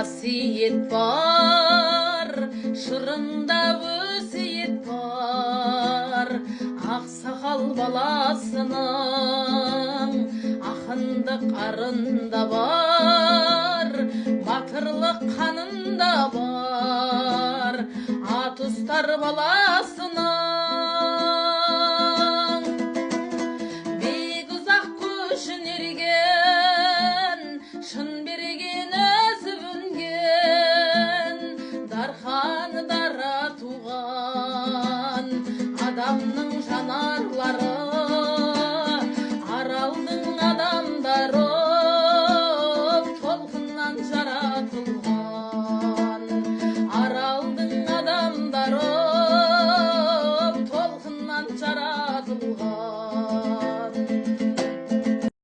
қасиет бар, шырында өсиет бар. Ақсақал баласының ақындық арында бар, батырлық қанында бар. Атұстар баласының бек ұзақ көшін ерген, шын берген өзі өнген, дархан дара туған адамның жанарлары, аралдың адам